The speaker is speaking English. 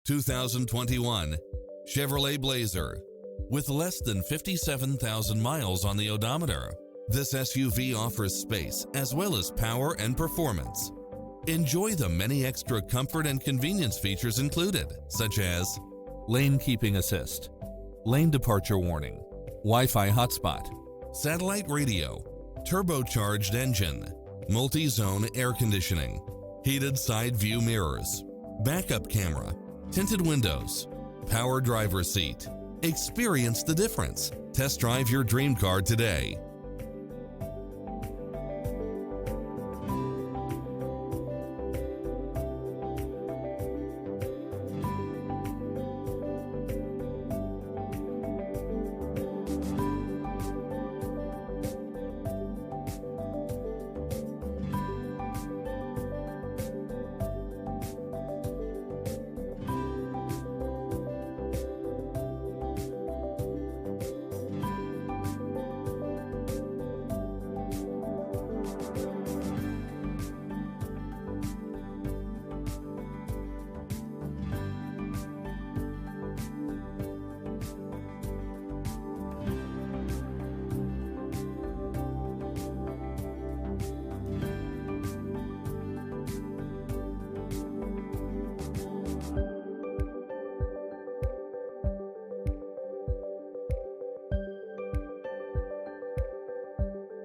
2021 Chevrolet Blazer. With less than 57,000 miles on the odometer, this SUV offers space as well as power and performance. Enjoy the many extra comfort and convenience features included, such as lane keeping assist, lane departure warning, Wi-Fi hotspot, satellite radio, turbocharged engine, multi-zone air conditioning, heated side view mirrors, backup camera, tinted windows, power driver seat. Experience the difference. Test drive your dream car today.